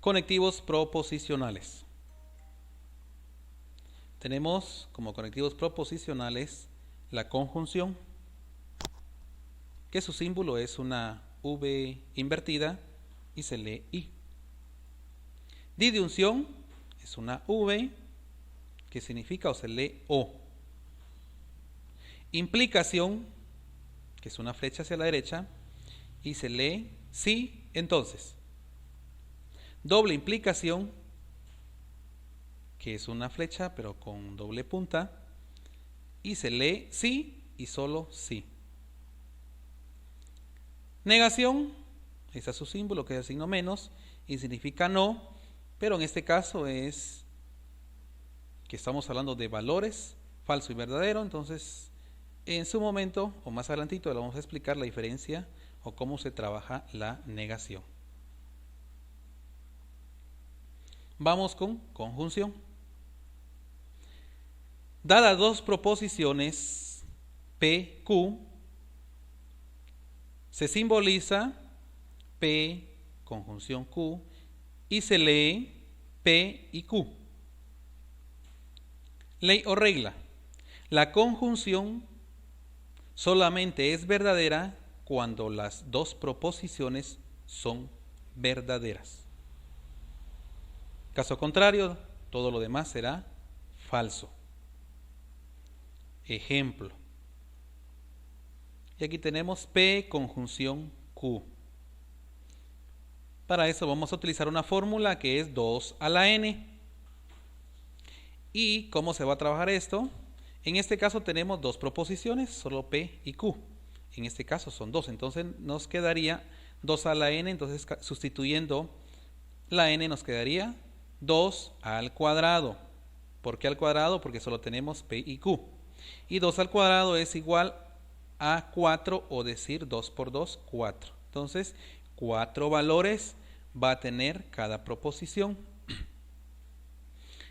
Conectivos proposicionales. Tenemos como conectivos proposicionales la conjunción, que su símbolo es una V invertida y se lee I. Disyunción es una V que significa o se lee O. Implicación, que es una flecha hacia la derecha y se lee sí, entonces. Doble implicación, que es una flecha pero con doble punta y se lee sí y solo sí. Negación, ese es su símbolo, que es el signo menos y significa no, pero en este caso es que estamos hablando de valores, falso y verdadero. Entonces en su momento o más adelantito le vamos a explicar la diferencia o cómo se trabaja la negación. Vamos con conjunción. Dadas dos proposiciones P, Q, se simboliza P conjunción Q y se lee P y Q. Ley o regla. La conjunción solamente es verdadera cuando las dos proposiciones son verdaderas. Caso contrario, todo lo demás será falso. Ejemplo. Y aquí tenemos P conjunción Q. Para eso vamos a utilizar una fórmula que es 2 a la n. ¿Y cómo se va a trabajar esto? En este caso tenemos dos proposiciones, solo P y Q. En este caso son dos, entonces nos quedaría 2 a la n, entonces sustituyendo la n nos quedaría 2 al cuadrado. ¿Por qué al cuadrado? Porque solo tenemos P y Q. Y 2 al cuadrado es igual a 4, o decir 2 por 2, 4. Entonces, 4 valores va a tener cada proposición.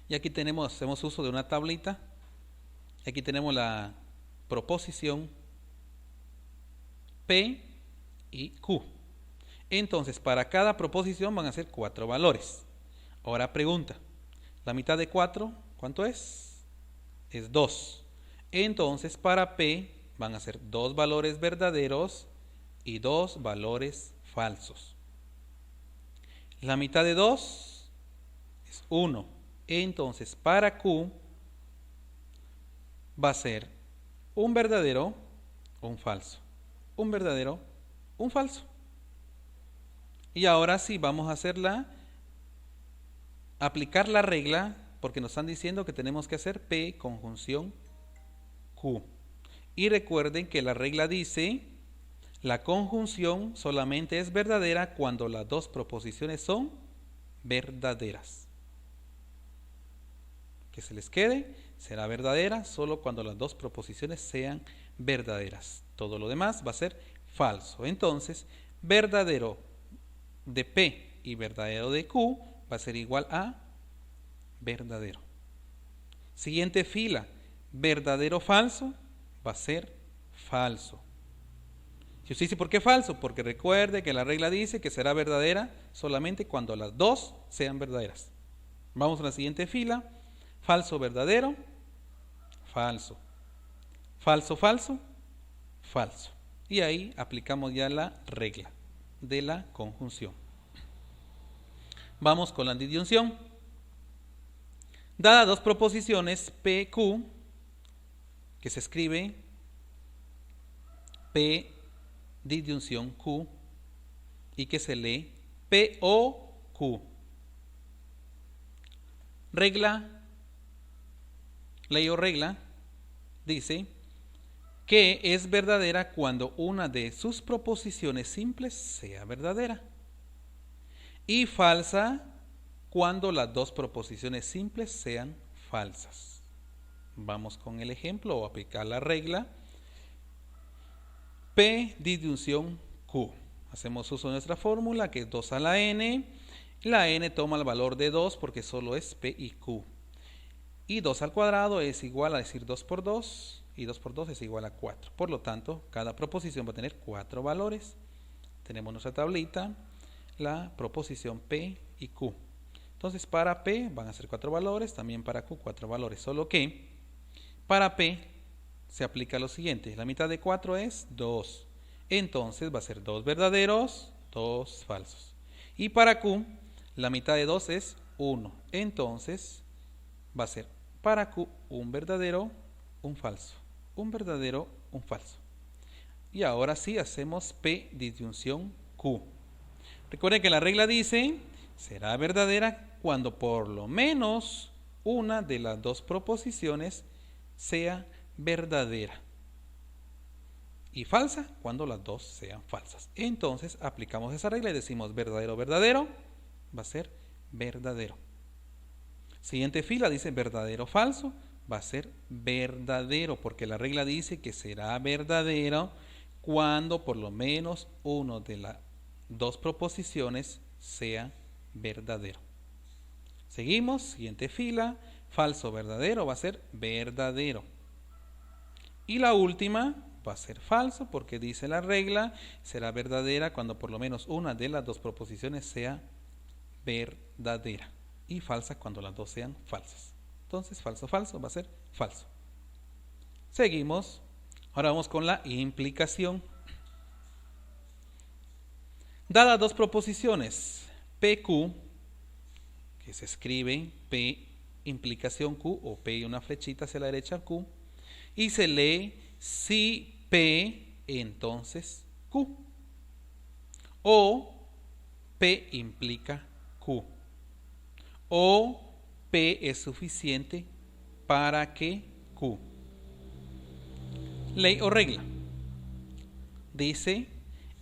Y aquí hacemos uso de una tablita. Aquí tenemos la proposición P y Q. Entonces, para cada proposición van a ser 4 valores. Ahora pregunta, la mitad de 4, ¿cuánto es? Es 2. Entonces, para P van a ser 2 valores verdaderos y 2 valores falsos. La mitad de 2 es 1. Entonces, para Q va a ser un verdadero, un falso. Un verdadero, un falso. Y ahora sí vamos a aplicar la regla, porque nos están diciendo que tenemos que hacer P conjunción Q. Y recuerden que la regla dice, la conjunción solamente es verdadera cuando las dos proposiciones son verdaderas. Que se les quede, será verdadera solo cuando las dos proposiciones sean verdaderas. Todo lo demás va a ser falso. Entonces, verdadero de P y verdadero de Q va a ser igual a verdadero. Siguiente fila, verdadero falso va a ser falso. Si usted dice, ¿por qué falso? Porque recuerde que la regla dice que será verdadera solamente cuando las dos sean verdaderas. Vamos a la siguiente fila, falso verdadero, falso. Falso falso, falso. Y ahí aplicamos ya la regla de la conjunción. Vamos con la disyunción. Dadas dos proposiciones PQ, que se escribe P disyunción Q y que se lee POQ. Regla, ley o regla, dice que es verdadera cuando una de sus proposiciones simples sea verdadera y falsa cuando las dos proposiciones simples sean falsas. Vamos con el ejemplo o aplicar la regla. P disyunción Q. Hacemos uso de nuestra fórmula que es 2 a la n. La n toma el valor de 2 porque solo es P y Q. Y 2 al cuadrado es igual a decir 2 por 2 y 2 por 2 es igual a 4. Por lo tanto, cada proposición va a tener 4 valores. Tenemos nuestra tablita. la proposición P y Q. Entonces para P van a ser 4 valores, también para Q 4 valores, solo que para P se aplica lo siguiente, la mitad de 4 es 2, entonces va a ser 2 verdaderos, 2 falsos. Y para Q, la mitad de 2 es 1, entonces va a ser para Q un verdadero, un falso, un verdadero, un falso. Y ahora sí hacemos P disyunción Q. Recuerden que la regla dice, será verdadera cuando por lo menos una de las dos proposiciones sea verdadera. Y falsa cuando las dos sean falsas. Entonces aplicamos esa regla y decimos verdadero, verdadero, va a ser verdadero. Siguiente fila dice verdadero, falso, va a ser verdadero, porque la regla dice que será verdadero cuando por lo menos uno de las dos proposiciones sea verdadero. Seguimos, siguiente fila, falso, verdadero, va a ser verdadero. Y la última va a ser falso, porque dice la regla, será verdadera cuando por lo menos una de las dos proposiciones sea verdadera. Y falsa cuando las dos sean falsas. Entonces, falso, falso, va a ser falso. Seguimos. Ahora vamos con la implicación. Dadas dos proposiciones, PQ, que se escribe P implicación Q, o P y una flechita hacia la derecha Q, y se lee si P, entonces Q, o P implica Q, o P es suficiente para que Q. Ley o regla. Dice,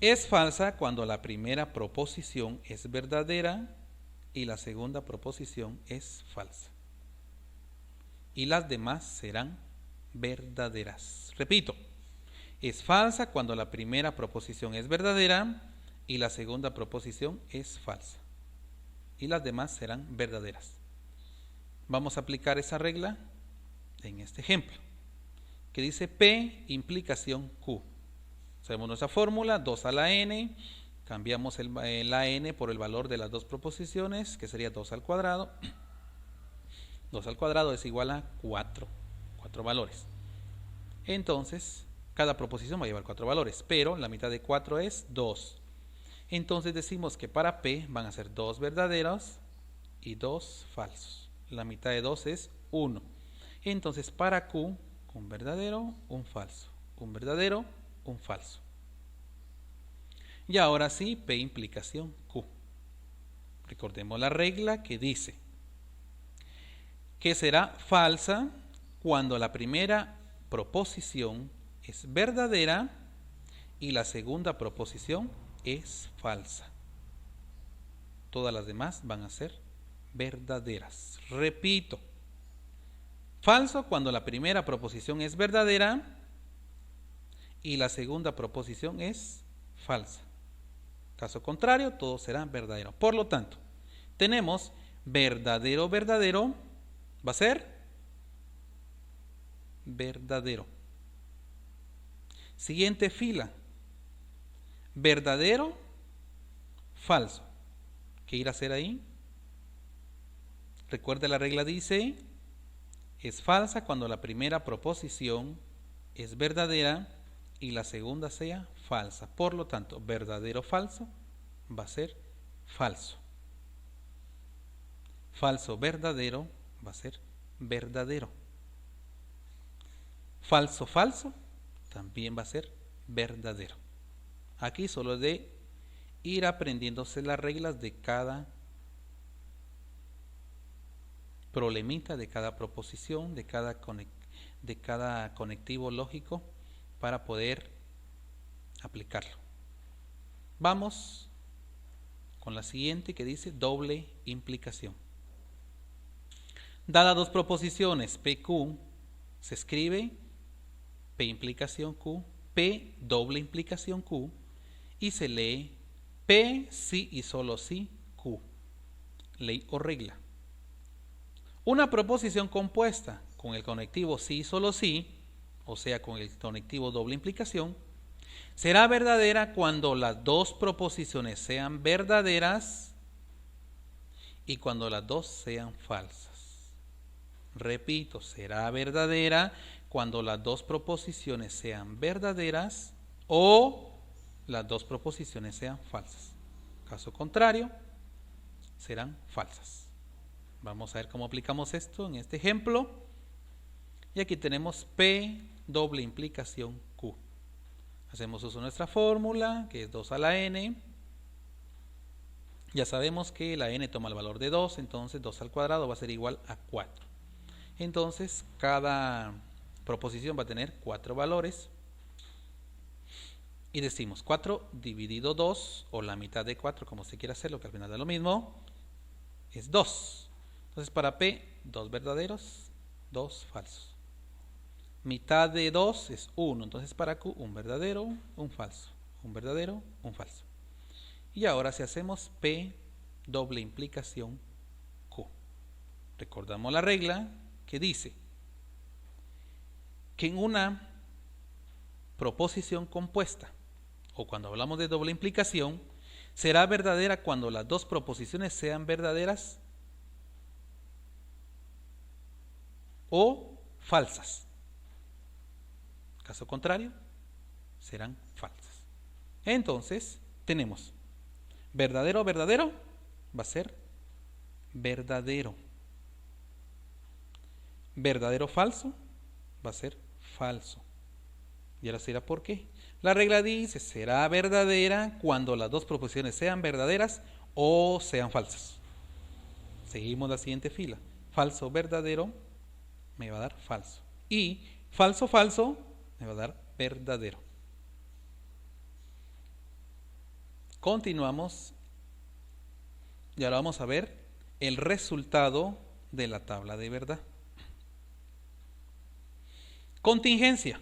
es falsa cuando la primera proposición es verdadera y la segunda proposición es falsa. Y las demás serán verdaderas. Repito, es falsa cuando la primera proposición es verdadera y la segunda proposición es falsa. Y las demás serán verdaderas. Vamos a aplicar esa regla en este ejemplo, que dice P implicación Q. Sabemos nuestra fórmula, 2 a la n, cambiamos la n por el valor de las dos proposiciones, que sería 2 al cuadrado. 2 al cuadrado es igual a 4 valores. Entonces, cada proposición va a llevar 4 valores, pero la mitad de 4 es 2. Entonces decimos que para P van a ser 2 verdaderos y 2 falsos. La mitad de 2 es 1. Entonces para Q, un verdadero, un falso. Un verdadero, un falso. Y ahora sí, P implicación Q. Recordemos la regla que dice que será falsa cuando la primera proposición es verdadera y la segunda proposición es falsa. Todas las demás van a ser verdaderas. Repito, falso cuando la primera proposición es verdadera y la segunda proposición es falsa. Caso contrario, todo será verdadero. Por lo tanto, tenemos verdadero, verdadero, va a ser verdadero. Siguiente fila, verdadero, falso. ¿Qué ir a hacer ahí? Recuerde, la regla dice, es falsa cuando la primera proposición es verdadera y la segunda sea falsa. Por lo tanto, verdadero, falso, va a ser falso. Falso, verdadero, va a ser verdadero. Falso, falso, también va a ser verdadero. Aquí solo es de ir aprendiéndose las reglas de cada problemita, de cada proposición, de cada conectivo lógico para poder aplicarlo. Vamos con la siguiente, que dice doble implicación. Dadas dos proposiciones PQ, se escribe P implicación Q, P doble implicación Q, y se lee P sí y solo sí Q. Ley o regla. Una proposición compuesta con el conectivo sí y solo sí, o sea, con el conectivo doble implicación, Será verdadera cuando las dos proposiciones sean verdaderas y cuando las dos sean falsas. Repito, será verdadera cuando las dos proposiciones sean verdaderas o las dos proposiciones sean falsas. Caso contrario, serán falsas. Vamos a ver cómo aplicamos esto en este ejemplo. Y aquí tenemos P doble implicación Q. Hacemos uso de nuestra fórmula, que es 2 a la n. Ya sabemos que la n toma el valor de 2, entonces 2 al cuadrado va a ser igual a 4. Entonces, cada proposición va a tener 4 valores. Y decimos 4 dividido 2, o la mitad de 4, como se quiera hacerlo, que al final da lo mismo, es 2. Entonces, para P, 2 verdaderos, 2 falsos. Mitad de 2 es 1, entonces para Q, un verdadero, un falso. Un verdadero, un falso. Y ahora si hacemos P doble implicación Q. Recordamos la regla que dice que en una proposición compuesta, o cuando hablamos de doble implicación, será verdadera cuando las dos proposiciones sean verdaderas o falsas. Caso contrario, serán falsas. Entonces, tenemos verdadero, verdadero, va a ser verdadero. Verdadero, falso, va a ser falso. Y ahora será por qué. La regla dice, será verdadera cuando las dos proposiciones sean verdaderas o sean falsas. Seguimos la siguiente fila. Falso, verdadero, me va a dar falso. Y falso, falso, me va a dar verdadero. Continuamos y ahora vamos a ver el resultado de la tabla de verdad. Contingencia.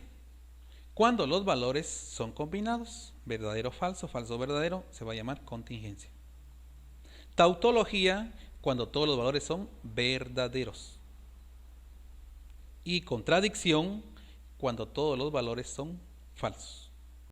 Cuando los valores son combinados, verdadero, falso, falso, verdadero, se va a llamar contingencia. Tautología, cuando todos los valores son verdaderos. Y contradicción, cuando todos los valores son falsos.